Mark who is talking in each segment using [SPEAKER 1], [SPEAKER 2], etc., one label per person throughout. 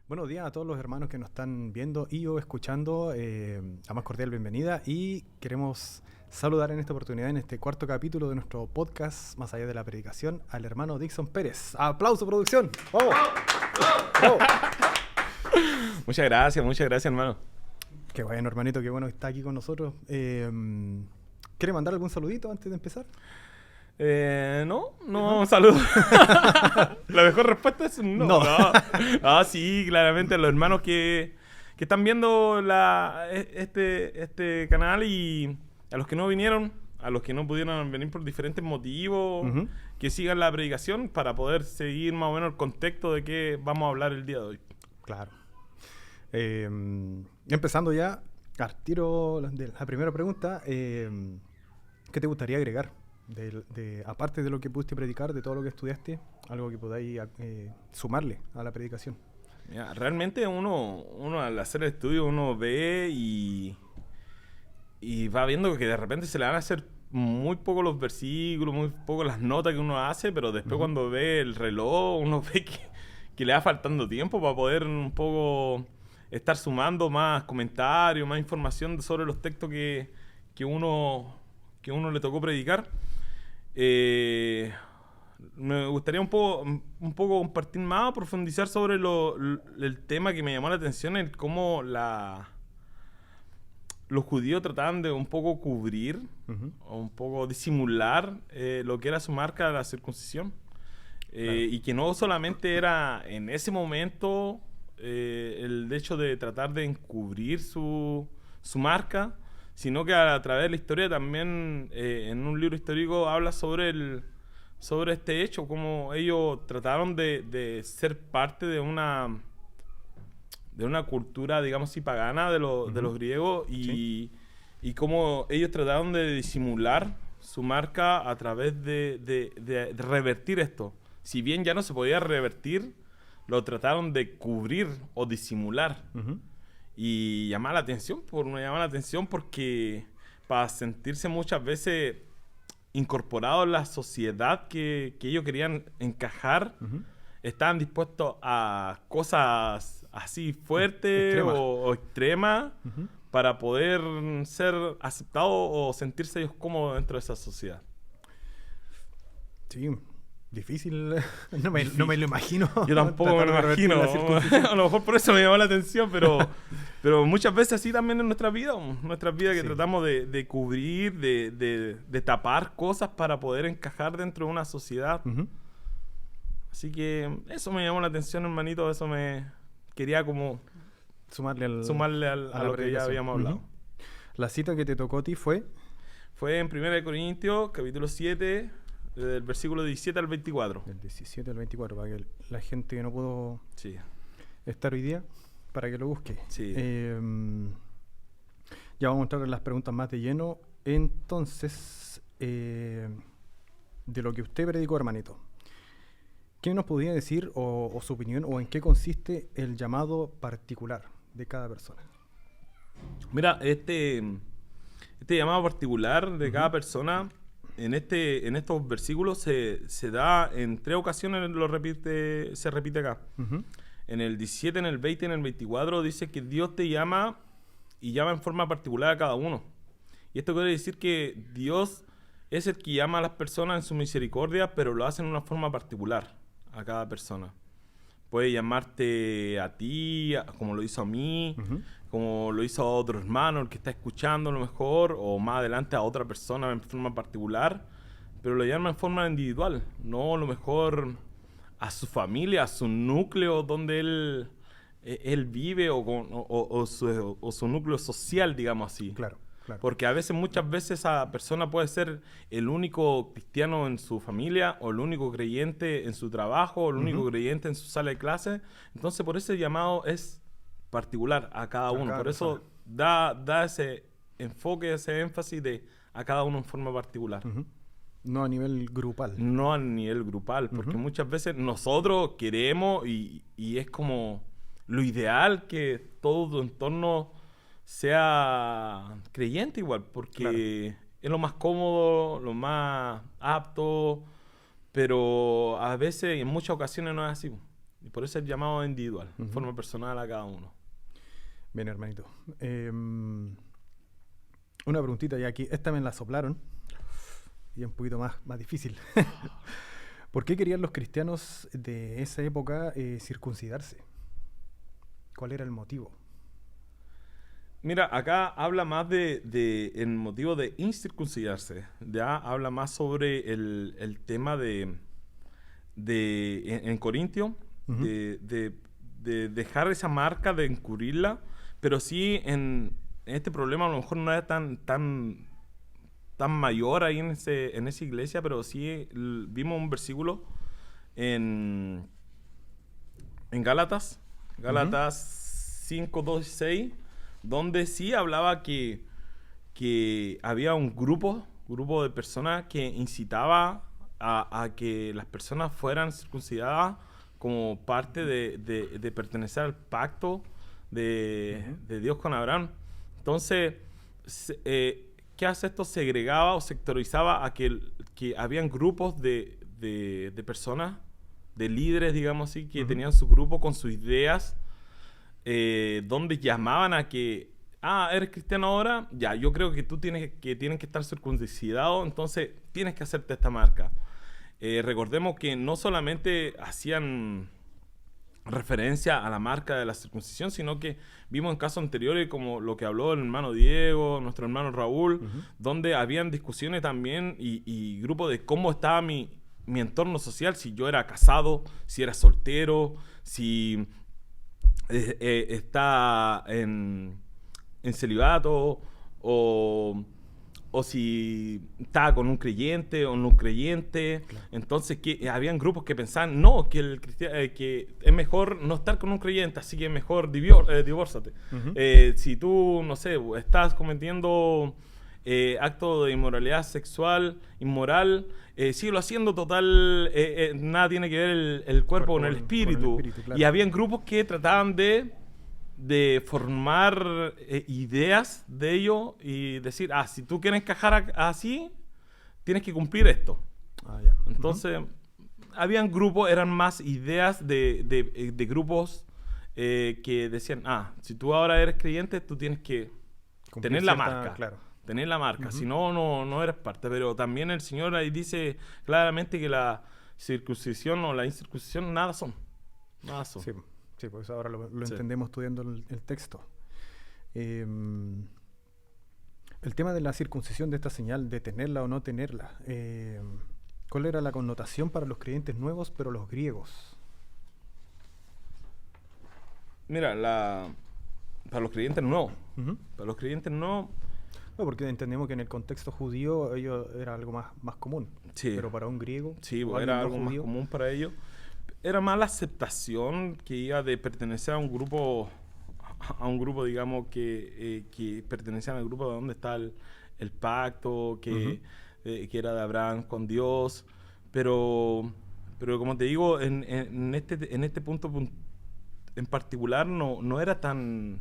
[SPEAKER 1] Buenos días a todos los hermanos que nos están viendo y o escuchando. A más cordial bienvenida y queremos saludar en esta oportunidad, en este cuarto capítulo de nuestro podcast Más allá de la predicación, al hermano Dixon Pérez. ¡Aplauso, producción! ¡Vamos! ¡Vamos!
[SPEAKER 2] Muchas gracias, hermano.
[SPEAKER 1] Qué bueno, hermanito, qué bueno que está aquí con nosotros. ¿Quiere mandar algún saludito antes de empezar?
[SPEAKER 2] No, saludos. La mejor respuesta es no. Sí, claramente a los hermanos que están viendo este canal y a los que no vinieron, a los que no pudieron venir por diferentes motivos, que sigan la predicación para poder seguir más o menos el contexto de qué vamos a hablar el día de hoy.
[SPEAKER 1] Claro. Empezando ya al tiro de la primera pregunta, ¿qué te gustaría agregar? Aparte de lo que pudiste predicar, de todo lo que estudiaste, algo que podáis sumarle a la predicación.
[SPEAKER 2] Mira, realmente uno al hacer el estudio uno ve y va viendo que de repente se le van a hacer muy poco los versículos, muy poco las notas que uno hace, pero después cuando ve el reloj uno ve que le va faltando tiempo para poder un poco estar sumando más comentarios, más información sobre los textos que uno le tocó predicar. Me gustaría un poco compartir más, profundizar sobre el tema que me llamó la atención, el cómo los judíos trataban de un poco cubrir o un poco disimular lo que era su marca de la circuncisión. Claro. Y que no solamente era en ese momento el hecho de tratar de encubrir su marca, sino que a través de la historia también en un libro histórico habla sobre este hecho, cómo ellos trataron de ser parte de una cultura, digamos así, pagana de los griegos y cómo ellos trataron de disimular su marca a través de revertir esto. Si bien ya no se podía revertir, lo trataron de cubrir o disimular. Y llamaba la atención porque para sentirse muchas veces incorporados en la sociedad que ellos querían encajar, estaban dispuestos a cosas así fuertes o extremas para poder ser aceptados o sentirse ellos cómodos dentro de esa sociedad.
[SPEAKER 1] Sí. Difícil, no me lo imagino.
[SPEAKER 2] Yo tampoco me lo imagino. A lo mejor por eso me llamó la atención, pero muchas veces así también en nuestra vida que sí, tratamos de cubrir, de tapar cosas para poder encajar dentro de una sociedad. Así que eso me llamó la atención, hermanito. Eso me quería como sumarle a lo que ya habíamos hablado.
[SPEAKER 1] La cita que te tocó a ti fue
[SPEAKER 2] en 1 Corintios, capítulo 7, del versículo 17 al 24.
[SPEAKER 1] Del 17 al 24, para que la gente que no pudo estar hoy día, para que lo busque.
[SPEAKER 2] Sí.
[SPEAKER 1] Ya vamos a entrar en las preguntas más de lleno. Entonces, de lo que usted predicó, hermanito, ¿qué nos podría decir o su opinión o en qué consiste el llamado particular de cada persona?
[SPEAKER 2] Mira, este llamado particular de cada persona en estos versículos se da en 3 ocasiones, se repite acá. En el 17, en el 20 y en el 24 dice que Dios te llama y llama en forma particular a cada uno. Y esto quiere decir que Dios es el que llama a las personas en su misericordia, pero lo hace en una forma particular a cada persona. Puede llamarte a ti, como lo hizo a mí, como lo hizo a otro hermano, el que está escuchando a lo mejor, o más adelante a otra persona en forma particular, pero lo llama en forma individual, no a lo mejor a su familia, a su núcleo donde él vive o su núcleo social, digamos así.
[SPEAKER 1] Claro.
[SPEAKER 2] Porque muchas veces esa persona puede ser el único cristiano en su familia, o el único creyente en su trabajo, o el único creyente en su sala de clase. Entonces, por ese llamado es particular a cada uno. Por eso da ese enfoque, ese énfasis de a cada uno en forma particular.
[SPEAKER 1] No a nivel grupal.
[SPEAKER 2] No a nivel grupal, porque muchas veces nosotros queremos y es como lo ideal que todo tu entorno sea creyente igual, porque es lo más cómodo, lo más apto, pero a veces, en muchas ocasiones no es así. Y por eso el llamado individual, en forma personal a cada uno.
[SPEAKER 1] Bien, hermanito. Una preguntita ya aquí. Esta me la soplaron. Y es un poquito más difícil. ¿Por qué querían los cristianos de esa época circuncidarse? ¿Cuál era el motivo?
[SPEAKER 2] Mira, acá habla más de el motivo de incircuncidarse. Ya habla más sobre el tema en Corintio, de dejar esa marca, de encubrirla, pero sí en este problema a lo mejor no era tan mayor ahí en esa iglesia, pero sí vimos un versículo en Gálatas 5, 2 y 6, donde sí hablaba que había un grupo de personas que incitaba a que las personas fueran circuncidadas como parte de pertenecer al pacto de Dios con Abraham. Entonces, ¿qué hace esto? Segregaba o sectorizaba a que habían grupos de personas, de líderes, digamos así, que tenían su grupo con sus ideas, donde llamaban a que, eres cristiano ahora, ya, yo creo que tienen que estar circuncidados, entonces tienes que hacerte esta marca. Recordemos que no solamente hacían referencia a la marca de la circuncisión, sino que vimos en casos anteriores como lo que habló el hermano Diego, nuestro hermano Raúl, donde habían discusiones también y grupos de cómo estaba mi entorno social, si yo era casado, si era soltero, si está en celibato o si estaba con un creyente o no un creyente. Claro. Entonces habían grupos que pensaban que es mejor no estar con un creyente, así que es mejor divórciate. Si tú, no sé, estás cometiendo acto de inmoralidad sexual, inmoral, síguelo haciendo, total, nada tiene que ver el cuerpo con el espíritu. Claro. Y habían grupos que trataban de formar ideas de ello y decir, si tú quieres encajar así, tienes que cumplir esto.
[SPEAKER 1] Ya.
[SPEAKER 2] Entonces, habían grupos, eran más ideas de grupos que decían, si tú ahora eres creyente, tú tienes que tener la marca.
[SPEAKER 1] Claro.
[SPEAKER 2] Tener la marca, si no eres parte. Pero también el Señor ahí dice claramente que la circuncisión o la incircuncisión nada son.
[SPEAKER 1] Sí, pues ahora lo entendemos estudiando el texto. El tema de la circuncisión, de esta señal, de tenerla o no tenerla, ¿cuál era la connotación para los creyentes nuevos, pero los griegos?
[SPEAKER 2] Mira, para los creyentes nuevos. Para los creyentes nuevos...
[SPEAKER 1] No, porque entendemos que en el contexto judío ello era algo más común.
[SPEAKER 2] Sí.
[SPEAKER 1] Pero para un griego...
[SPEAKER 2] Sí, era algo más común para ellos. Era más la aceptación que iba de pertenecer a un grupo, digamos, que pertenecían al grupo de donde está el pacto, que era de Abraham con Dios. Pero como te digo, en este punto en particular no era tan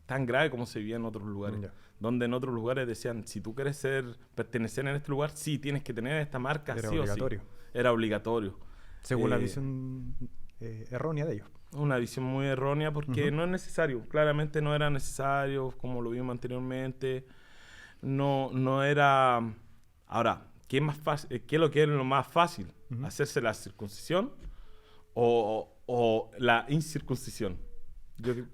[SPEAKER 2] grave como se vivía en otros lugares. Donde en otros lugares decían, si tú quieres pertenecer en este lugar, sí, tienes que tener esta marca,
[SPEAKER 1] era
[SPEAKER 2] sí
[SPEAKER 1] obligatorio.
[SPEAKER 2] O sí. Era obligatorio.
[SPEAKER 1] Según la visión errónea de ellos.
[SPEAKER 2] Una visión muy errónea porque no es necesario. Claramente no era necesario, como lo vimos anteriormente. No era... Ahora, ¿qué es más fácil? ¿Qué es lo que es lo más fácil? ¿Hacerse la circuncisión o la incircuncisión?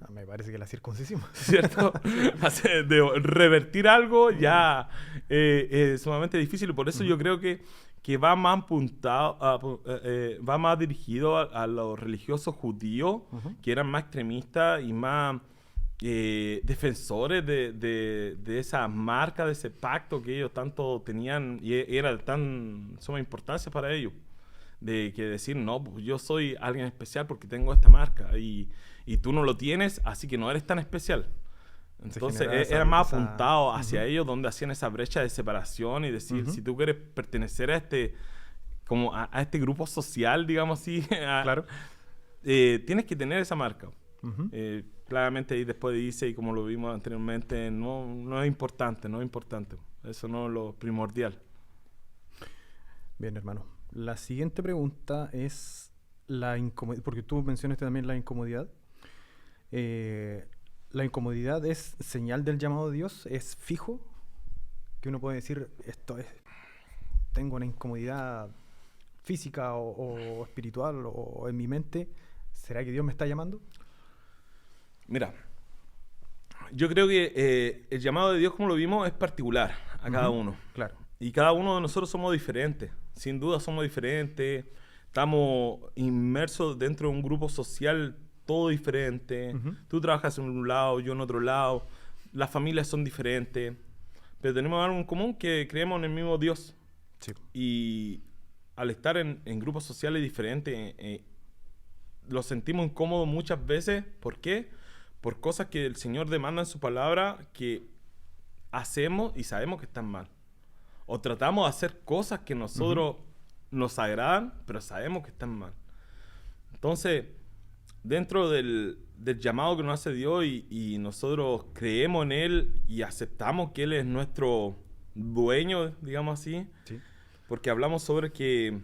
[SPEAKER 1] Me parece que la circuncisión.
[SPEAKER 2] ¿Cierto? De revertir algo ya es sumamente difícil. Por eso yo creo que va más apuntado, va más dirigido a los religiosos judíos, que eran más extremistas y más defensores de esa marca, de ese pacto que ellos tanto tenían y era de tan suma importancia para ellos. De que decir, no, pues yo soy alguien especial porque tengo esta marca y tú no lo tienes, así que no eres tan especial. Entonces era más apuntado hacia ellos, donde hacían esa brecha de separación y decir, si tú quieres pertenecer a este grupo social, digamos así,
[SPEAKER 1] claro.
[SPEAKER 2] Tienes que tener esa marca. Claramente ahí después dice, y como lo vimos anteriormente, no es importante. Eso no es lo primordial.
[SPEAKER 1] Bien, hermano. La siguiente pregunta es la incomodidad, porque tú mencionaste también la incomodidad. La incomodidad es señal del llamado de Dios, es fijo, que uno puede decir, tengo una incomodidad física o espiritual o en mi mente, ¿será que Dios me está llamando?
[SPEAKER 2] Mira, yo creo que el llamado de Dios, como lo vimos, es particular a cada uno.
[SPEAKER 1] Claro.
[SPEAKER 2] Y cada uno de nosotros somos diferentes. Sin duda somos diferentes. Estamos inmersos dentro de un grupo social todo diferente. Tú trabajas en un lado, yo en otro lado. Las familias son diferentes. Pero tenemos algo en común, que creemos en el mismo Dios.
[SPEAKER 1] Sí.
[SPEAKER 2] Y al estar en grupos sociales diferentes, lo sentimos incómodos muchas veces. ¿Por qué? Por cosas que el Señor demanda en su palabra que hacemos y sabemos que están mal. O tratamos de hacer cosas que nosotros nos agradan, pero sabemos que están mal. Entonces, dentro del llamado que nos hace Dios y nosotros creemos en Él y aceptamos que Él es nuestro dueño, digamos así,
[SPEAKER 1] Sí.
[SPEAKER 2] porque hablamos sobre que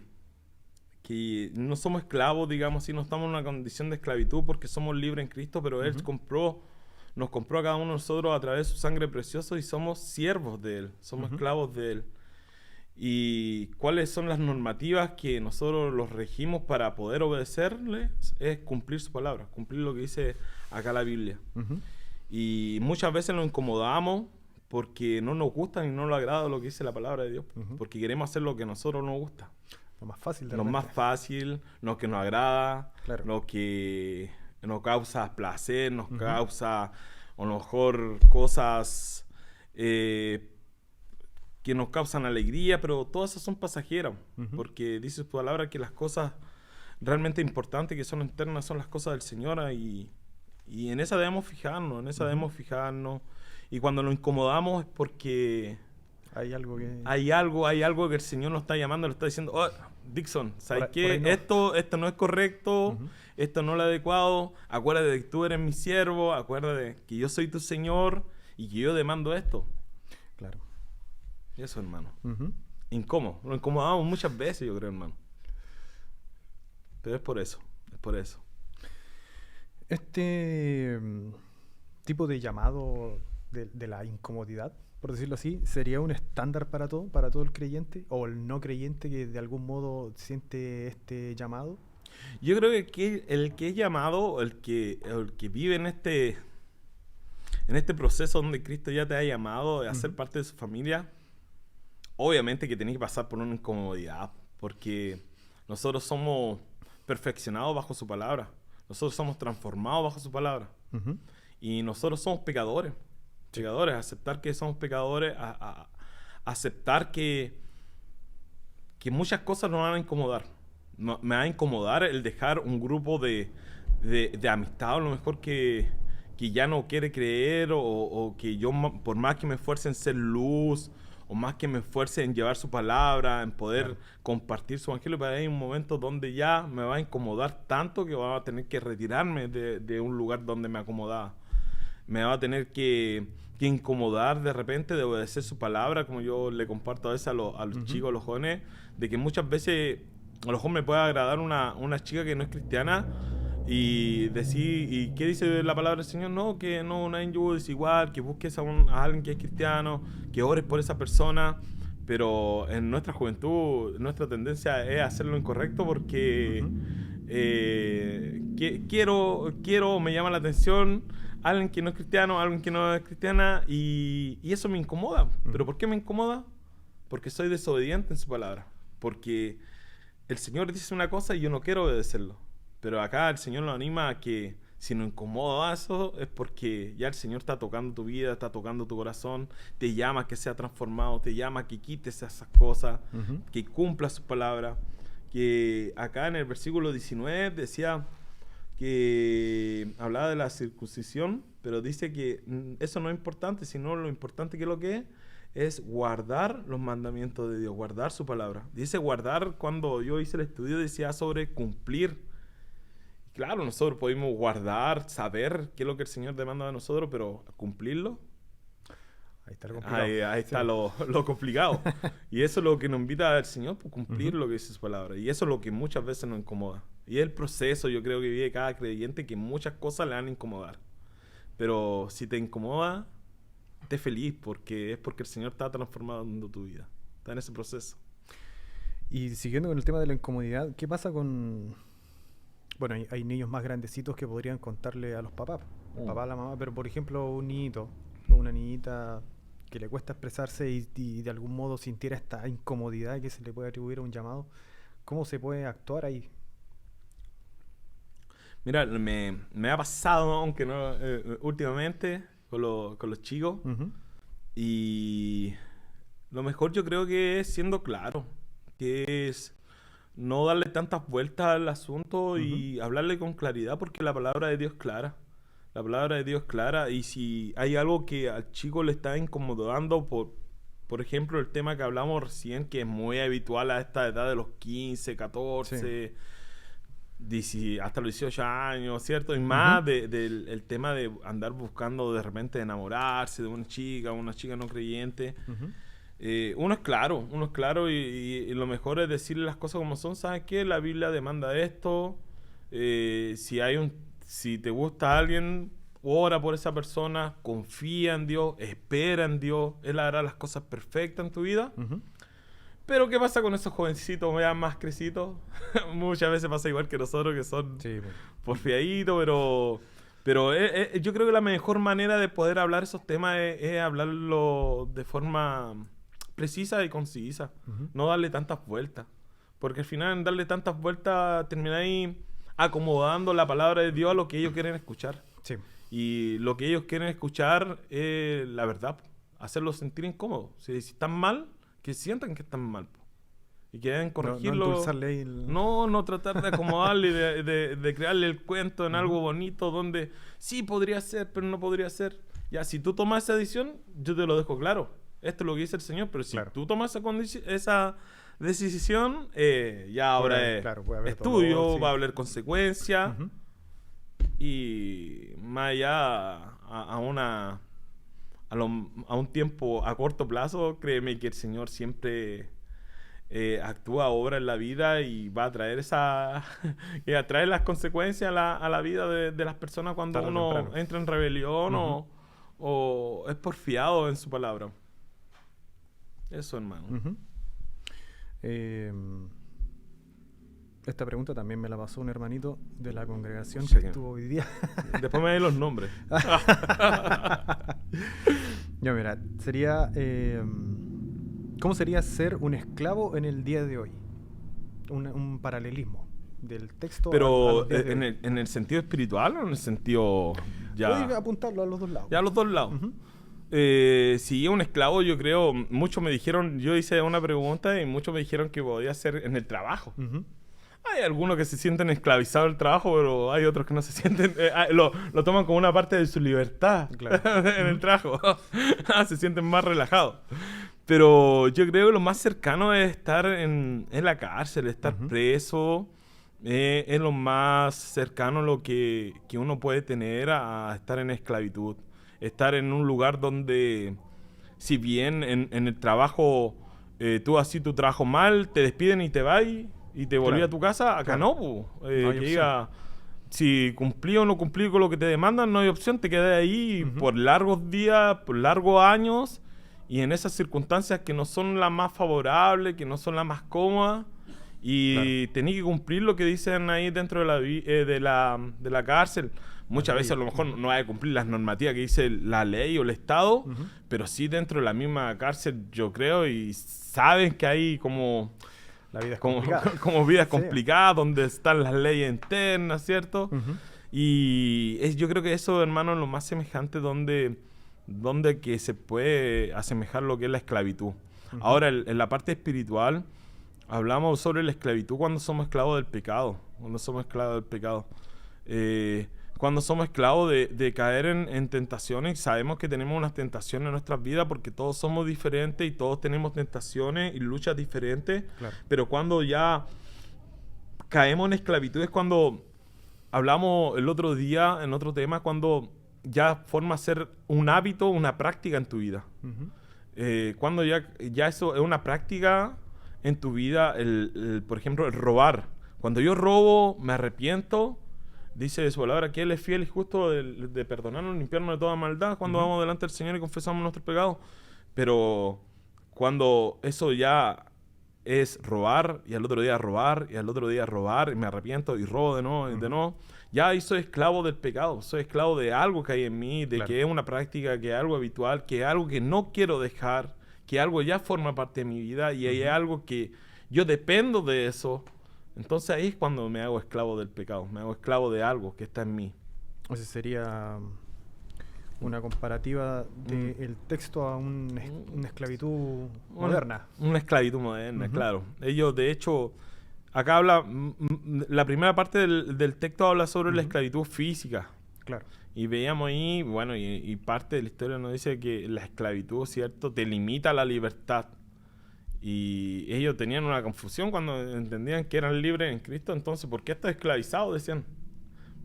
[SPEAKER 2] no somos esclavos, digamos así, no estamos en una condición de esclavitud porque somos libres en Cristo, pero Él nos compró a cada uno de nosotros a través de su sangre preciosa y somos siervos de Él, somos esclavos de Él. Y cuáles son las normativas que nosotros los regimos para poder obedecerle, es cumplir su palabra, cumplir lo que dice acá la Biblia. Y muchas veces nos incomodamos porque no nos gusta y no nos agrada lo que dice la palabra de Dios, porque queremos hacer lo que a nosotros nos gusta.
[SPEAKER 1] Lo más fácil de
[SPEAKER 2] Lo más fácil, lo que nos agrada,
[SPEAKER 1] Claro.
[SPEAKER 2] lo que nos causa placer, nos causa a lo mejor cosas que nos causan alegría, pero todas esas son pasajeras, porque dice su palabra que las cosas realmente importantes, que son eternas, son las cosas del Señor, y en esa debemos fijarnos, y cuando nos incomodamos es porque
[SPEAKER 1] hay algo que...
[SPEAKER 2] hay algo que el Señor nos está llamando, le está diciendo, oh, Dixon, ¿sabes qué?
[SPEAKER 1] No.
[SPEAKER 2] Esto no es correcto, esto no es lo adecuado, acuérdate de que tú eres mi siervo, acuérdate que yo soy tu Señor y que yo demando esto.
[SPEAKER 1] Claro.
[SPEAKER 2] Y eso, hermano. Incómodo. Lo incomodamos muchas veces, yo creo, hermano. Pero es por eso.
[SPEAKER 1] Este tipo de llamado de la incomodidad, por decirlo así, ¿sería un estándar para todo el creyente o el no creyente que de algún modo siente este llamado?
[SPEAKER 2] Yo creo que el que es llamado, el que vive en este proceso donde Cristo ya te ha llamado a ser parte de su familia, obviamente que tenés que pasar por una incomodidad, porque nosotros somos perfeccionados bajo su palabra, nosotros somos transformados bajo su palabra, y nosotros somos pecadores, aceptar que somos pecadores, aceptar que muchas cosas nos van a incomodar. Me va a incomodar el dejar un grupo de amistad, a lo mejor que ya no quiere creer, o que yo, por más que me esfuerce en ser luz, o más que me esfuerce en llevar su palabra, en poder compartir su evangelio, pero hay un momento donde ya me va a incomodar tanto que voy a tener que retirarme de un lugar donde me acomodaba. Me va a tener que incomodar de repente de obedecer su palabra, como yo le comparto a veces a los chicos, a los jóvenes, de que muchas veces a lo mejor me puede agradar una chica que no es cristiana y decir, ¿y qué dice la palabra del Señor? No, que no hay yugo desigual, que busques a alguien que es cristiano, que ores por esa persona, pero en nuestra juventud nuestra tendencia es hacer lo incorrecto porque quiero, me llama la atención alguien que no es cristiano, alguien que no es cristiana, y eso me incomoda. ¿Pero por qué me incomoda? Porque soy desobediente en su palabra, porque el Señor dice una cosa y yo no quiero obedecerlo. Pero acá el Señor nos anima a que si nos incomoda eso es porque ya el Señor está tocando tu vida, está tocando tu corazón, te llama a que sea transformado, te llama a que quites esas cosas, que cumpla su palabra. Que acá en el versículo 19 decía que hablaba de la circuncisión, pero dice que eso no es importante, sino lo importante que lo que es guardar los mandamientos de Dios, guardar su palabra. Dice guardar, cuando yo hice el estudio decía sobre cumplir. Claro, nosotros podemos guardar, saber qué es lo que el Señor demanda de nosotros, pero cumplirlo.
[SPEAKER 1] Ahí está lo complicado.
[SPEAKER 2] Ahí está lo complicado. Y eso es lo que nos invita al Señor, por cumplir lo que dice su palabra. Y eso es lo que muchas veces nos incomoda. Y es el proceso, yo creo que vive cada creyente, que muchas cosas le van a incomodar. Pero si te incomoda, esté feliz, porque es porque el Señor está transformando tu vida. Está en ese proceso.
[SPEAKER 1] Y siguiendo con el tema de la incomodidad, ¿qué pasa con...? Bueno, hay niños más grandecitos que podrían contarle a los papás, el papá, a la mamá, pero por ejemplo un niñito o una niñita que le cuesta expresarse y de algún modo sintiera esta incomodidad que se le puede atribuir a un llamado, ¿cómo se puede actuar ahí?
[SPEAKER 2] Mira, me ha pasado, aunque no últimamente, con los chicos. Y lo mejor yo creo que es siendo claro, que es no darle tantas vueltas al asunto y hablarle con claridad, porque la palabra de Dios es clara. La palabra de Dios es clara, y si hay algo que al chico le está incomodando, por ejemplo, el tema que hablamos recién, que es muy habitual a esta edad de los 15, 14, hasta los 18 años, ¿cierto? Y más del el tema de andar buscando de repente enamorarse de una chica no creyente. Uno es claro y lo mejor es decirle las cosas como son. ¿Sabes qué? La Biblia demanda esto. Si te gusta alguien, ora por esa persona, confía en Dios, espera en Dios. Él hará las cosas perfectas en tu vida. Pero ¿qué pasa con esos jovencitos más crecidos? Muchas veces pasa igual que nosotros, que son porfiaditos, pero yo creo que la mejor manera de poder hablar esos temas es hablarlo de forma precisa y concisa. No darle tantas vueltas. Porque al final, en darle tantas vueltas, termináis acomodando la palabra de Dios a lo que ellos quieren escuchar.
[SPEAKER 1] Sí.
[SPEAKER 2] Y lo que ellos quieren escuchar es la verdad. Hacerlos sentir incómodos. Si están mal, que sientan que están mal. Y que deben corregirlo. No tratar de acomodarle y de crearle el cuento en algo bonito donde sí podría ser, pero no podría ser. Ya, si tú tomas esa decisión, yo te lo dejo claro. Esto es lo que dice el Señor, pero si tú tomas esa decisión, ya ahora es tuyo, va a haber consecuencias. Y más allá a un tiempo, a corto plazo, créeme que el Señor siempre actúa, obra en la vida y va a traer las consecuencias a la vida de las personas cuando uno entra en rebelión o es porfiado en su palabra. Eso, hermano.
[SPEAKER 1] Esta pregunta también me la pasó un hermanito de la congregación que estuvo hoy día.
[SPEAKER 2] Después me den los nombres.
[SPEAKER 1] Ya, mira, sería... ¿cómo sería ser un esclavo en el día de hoy? Un paralelismo del texto.
[SPEAKER 2] Pero en el sentido espiritual o en el sentido ya...
[SPEAKER 1] Puedes apuntarlo a los dos lados.
[SPEAKER 2] Ya a los dos lados. Si un esclavo, yo creo, muchos me dijeron, yo hice una pregunta y muchos me dijeron que podía ser en el trabajo. Hay algunos que se sienten esclavizados del trabajo, pero hay otros que no se sienten, lo toman como una parte de su libertad en el trabajo. Se sienten más relajados. Pero yo creo que lo más cercano es estar en la cárcel, estar preso. Es lo más cercano lo que uno puede tener a estar en esclavitud. Estar en un lugar donde, si bien en el trabajo tú haces tu trabajo mal, te despiden y te vas y te volví a tu casa, acá no, que diga, si cumplí o no cumplí con lo que te demandan, no hay opción, te quedas ahí por largos días, por largos años, y en esas circunstancias que no son las más favorables, que no son las más cómodas, y tenés que cumplir lo que dicen ahí dentro de la cárcel. Muchas veces a lo mejor no hay que cumplir las normativas que dice la ley o el Estado, pero sí dentro de la misma cárcel, yo creo, y saben que hay como...
[SPEAKER 1] La vida es
[SPEAKER 2] como vidas complicadas, donde están las leyes internas, ¿cierto? Y yo creo que eso, hermano, es lo más semejante donde que se puede asemejar lo que es la esclavitud. Ahora, en la parte espiritual, hablamos sobre la esclavitud cuando somos esclavos del pecado. Cuando somos esclavos de caer en tentaciones. Sabemos que tenemos unas tentaciones en nuestras vidas porque todos somos diferentes y todos tenemos tentaciones y luchas diferentes. Pero cuando ya caemos en esclavitud es cuando hablamos el otro día en otro tema, cuando ya forma ser un hábito, una práctica en tu vida. Cuando ya eso es una práctica en tu vida, por ejemplo, el robar. Cuando yo robo, me arrepiento, dice su palabra que Él es fiel y justo de perdonarnos, limpiarnos de toda maldad cuando vamos delante del Señor y confesamos nuestros pecados. Pero cuando eso ya es robar, y al otro día robar, y al otro día robar, y me arrepiento y robo de nuevo, y de nuevo, ya ahí soy esclavo del pecado, soy esclavo de algo que hay en mí, de que es una práctica, que es algo habitual, que es algo que no quiero dejar, que algo ya forma parte de mi vida, y hay algo que yo dependo de eso. Entonces ahí es cuando me hago esclavo del pecado, me hago esclavo de algo que está en mí.
[SPEAKER 1] O sea, sería una comparativa del texto a una esclavitud moderna.
[SPEAKER 2] Una esclavitud moderna, claro. Ellos, de hecho, acá habla, la primera parte del texto habla sobre la esclavitud física.
[SPEAKER 1] Claro.
[SPEAKER 2] Y veíamos ahí, bueno, y parte de la historia nos dice que la esclavitud, ¿cierto?, te limita la libertad. Y ellos tenían una confusión cuando entendían que eran libres en Cristo. Entonces, ¿por qué estás esclavizado? Decían.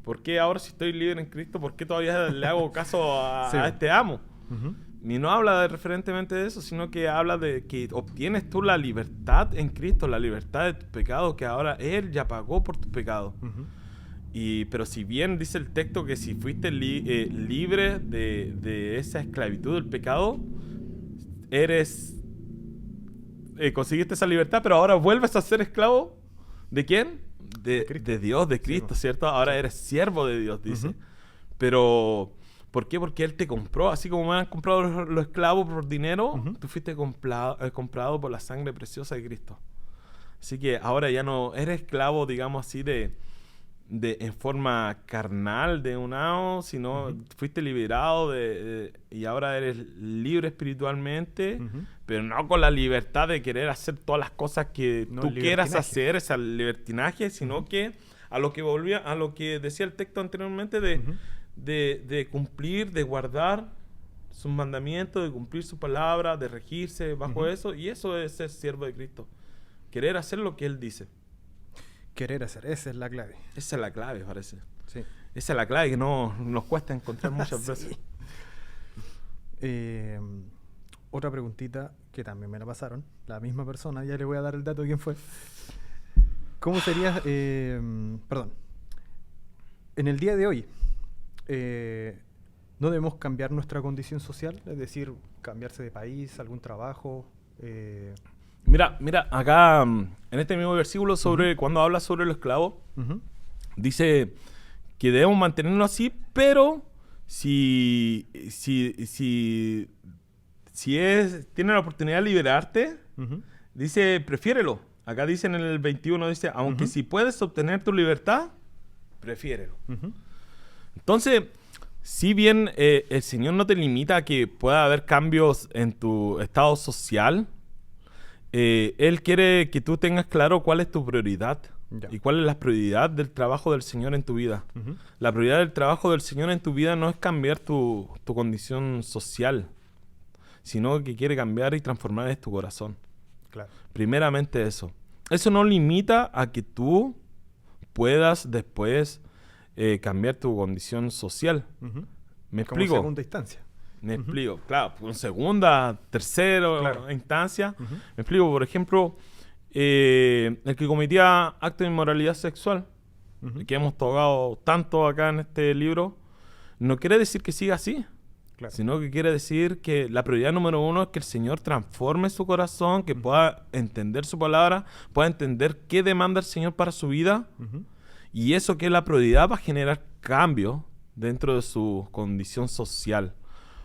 [SPEAKER 2] ¿Por qué ahora si estoy libre en Cristo, por qué todavía le hago caso a este amo? Y no habla referentemente de eso, sino que habla de que obtienes tú la libertad en Cristo, la libertad de tus pecados, que ahora Él ya pagó por tus pecados. Pero si bien dice el texto que si fuiste libre de esa esclavitud del pecado, conseguiste esa libertad, pero ahora vuelves a ser esclavo ¿de quién? De Dios, de Cristo, sí, ¿cierto? Ahora eres siervo de Dios, dice. Pero, ¿por qué? Porque Él te compró. Así como me han comprado los esclavos por dinero, tú fuiste comprado por la sangre preciosa de Cristo. Así que ahora ya no eres esclavo, digamos así, en forma carnal de un amo, sino fuiste liberado y ahora eres libre espiritualmente, pero no con la libertad de querer hacer todas las cosas que tú quieras hacer, ese libertinaje, sino que a lo que decía el texto anteriormente de cumplir, de guardar sus mandamientos, de cumplir su palabra, de regirse bajo eso, y eso es ser siervo de Cristo. Querer hacer lo que Él dice.
[SPEAKER 1] Querer hacer, esa es la clave.
[SPEAKER 2] Esa es la clave, parece.
[SPEAKER 1] Sí.
[SPEAKER 2] Esa es la clave que no nos cuesta encontrar muchas veces.
[SPEAKER 1] Otra preguntita que también me la pasaron, la misma persona, ya le voy a dar el dato de quién fue. ¿Cómo sería, perdón, en el día de hoy, no debemos cambiar nuestra condición social? Es decir, cambiarse de país, algún trabajo.
[SPEAKER 2] Mira, acá en este mismo versículo cuando habla sobre los esclavos, dice que debemos mantenernos así, pero si tiene la oportunidad de liberarte, dice, prefiérelo. Acá dice en el 21, dice, aunque si puedes obtener tu libertad, prefiérelo. Entonces, si bien el Señor no te limita a que pueda haber cambios en tu estado social, Él quiere que tú tengas claro cuál es tu prioridad y cuál es la prioridad del trabajo del Señor en tu vida. La prioridad del trabajo del Señor en tu vida no es cambiar tu condición social, sino que quiere cambiar y transformar tu corazón.
[SPEAKER 1] Claro.
[SPEAKER 2] Primeramente eso. Eso no limita a que tú puedas después cambiar tu condición social. ¿Me explico?
[SPEAKER 1] Como segunda instancia.
[SPEAKER 2] Me explico, claro, en segunda, tercera instancia. Me explico, por ejemplo, el que cometía actos de inmoralidad sexual, que hemos tocado tanto acá en este libro, no quiere decir que siga así, sino que quiere decir que la prioridad número uno es que el Señor transforme su corazón, que pueda entender su palabra, pueda entender qué demanda el Señor para su vida, y eso que es la prioridad va a generar cambios dentro de su condición social.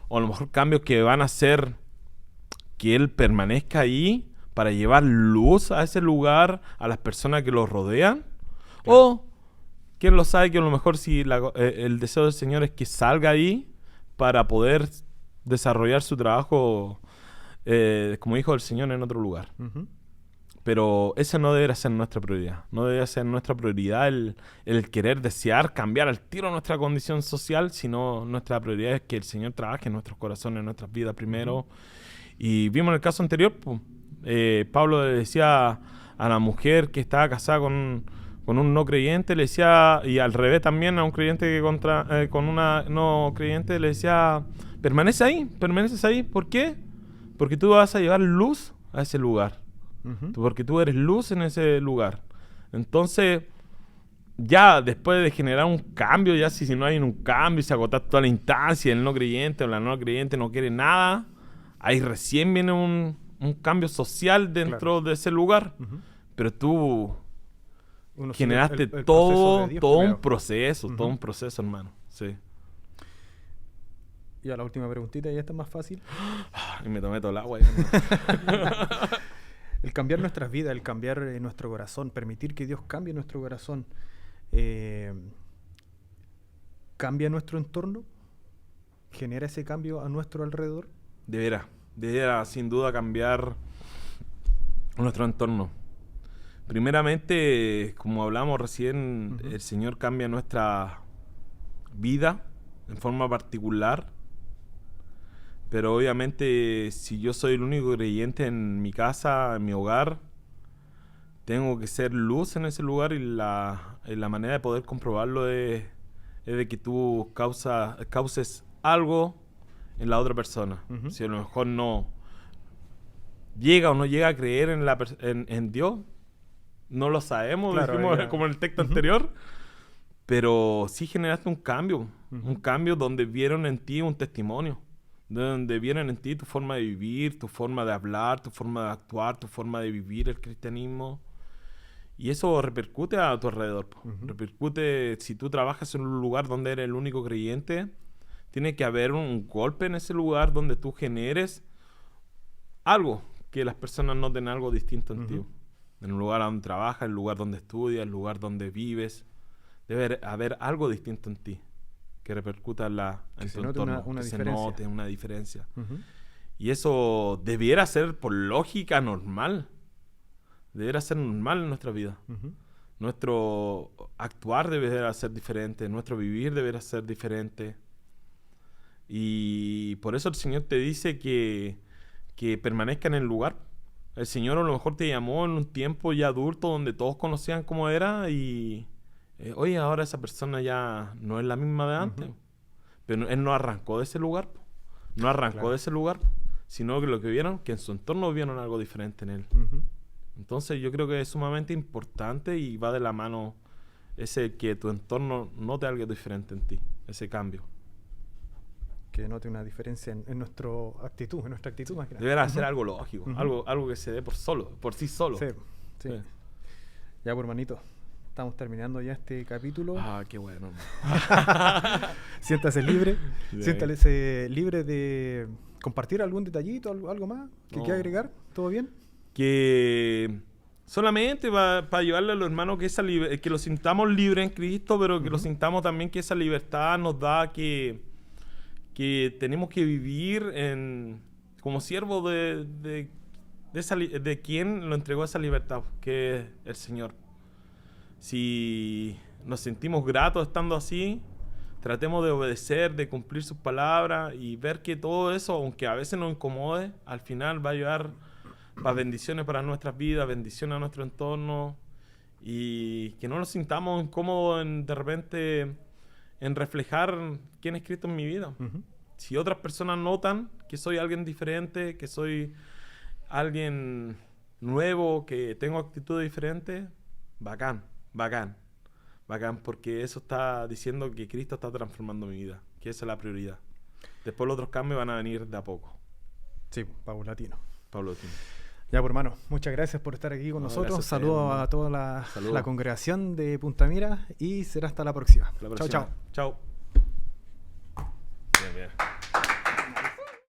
[SPEAKER 2] O a lo mejor cambios que van a hacer que él permanezca ahí para llevar luz a ese lugar, a las personas que lo rodean. O, quién lo sabe, que a lo mejor si el deseo del Señor es que salga ahí para poder desarrollar su trabajo como hijo del Señor en otro lugar. Pero esa no debería ser nuestra prioridad. No debería ser nuestra prioridad el querer desear cambiar al tiro nuestra condición social, sino nuestra prioridad es que el Señor trabaje en nuestros corazones, en nuestras vidas primero. Y vimos en el caso anterior, Pablo le decía a la mujer que estaba casada con un no creyente, le decía, y al revés también a un creyente que con una no creyente le decía, permaneces ahí. ¿Por qué? Porque tú vas a llevar luz a ese lugar. Porque tú eres luz en ese lugar. Entonces, ya después de generar un cambio, ya si no hay un cambio y se agota toda la instancia, el no creyente o la no creyente no quiere nada, ahí recién viene un cambio social dentro de ese lugar. Pero tú generaste todo un proceso, hermano. Sí.
[SPEAKER 1] Y a la última preguntita, y esta es más fácil.
[SPEAKER 2] Y me tomé todo el agua.
[SPEAKER 1] El cambiar nuestras vidas, el cambiar nuestro corazón, permitir que Dios cambie nuestro corazón, ¿cambia nuestro entorno? ¿Genera ese cambio a nuestro alrededor?
[SPEAKER 2] Deberá sin duda cambiar nuestro entorno. Primeramente, como hablamos recién, el Señor cambia nuestra vida en forma particular. Pero obviamente, si yo soy el único creyente en mi casa, en mi hogar, tengo que ser luz en ese lugar, y la manera de poder comprobarlo es de que tú causes algo en la otra persona. Si a lo mejor no llega o no llega a creer en Dios, no lo sabemos,
[SPEAKER 1] claro,
[SPEAKER 2] dijimos como en el texto anterior, pero sí generaste un cambio donde vieron en ti un testimonio, donde vieron en ti tu forma de vivir, tu forma de hablar, tu forma de actuar, tu forma de vivir el cristianismo. Y eso repercute a tu alrededor. Repercute, si tú trabajas en un lugar donde eres el único creyente, tiene que haber un golpe en ese lugar donde tú generes algo, que las personas noten algo distinto en ti. En el lugar donde trabajas, en el lugar donde estudias, en el lugar donde vives, debe haber algo distinto en ti que repercuta en tu entorno, que se note una diferencia. Y eso debiera ser, por lógica, normal. Debería ser normal en nuestra vida. Nuestro actuar debería ser diferente, nuestro vivir debería ser diferente. Y por eso el Señor te dice que permanezca en el lugar. El Señor a lo mejor te llamó en un tiempo ya adulto donde todos conocían cómo era y oye, ahora esa persona ya no es la misma de antes. Pero Él no arrancó de ese lugar. No arrancó de ese lugar, sino que lo que vieron, que en su entorno vieron algo diferente en Él. Entonces yo creo que es sumamente importante y va de la mano ese que tu entorno note algo diferente en ti, ese cambio.
[SPEAKER 1] Que note una diferencia en nuestra actitud más que nada.
[SPEAKER 2] Deberá ser algo lógico, algo que se dé por sí solo.
[SPEAKER 1] Sí. Ya, pues, hermanito, estamos terminando ya este capítulo.
[SPEAKER 2] Ah, qué bueno.
[SPEAKER 1] Siéntase libre. Siéntase libre de compartir algún detallito, algo más que quiera agregar. ¿Todo bien?
[SPEAKER 2] Que solamente para ayudarle a los hermanos que lo sintamos libres en Cristo, pero que lo sintamos también que esa libertad nos da que tenemos que vivir como siervos de quien lo entregó esa libertad, que es el Señor. Si nos sentimos gratos estando así, tratemos de obedecer, de cumplir sus palabras y ver que todo eso, aunque a veces nos incomode, al final va a llevar para bendiciones para nuestras vidas, bendiciones a nuestro entorno, y que no nos sintamos incómodos de repente en reflejar quién es Cristo en mi vida. Si otras personas notan que soy alguien diferente, que soy alguien nuevo, que tengo actitudes diferentes, bacán, porque eso está diciendo que Cristo está transformando mi vida, que esa es la prioridad. Después los otros cambios van a venir de a poco.
[SPEAKER 1] Sí, paulatino. Ya, pues, hermano, muchas gracias por estar aquí con nosotros. Saludos a toda la congregación de Punta Mira y será hasta la próxima. Chao.
[SPEAKER 2] Chao. Bien.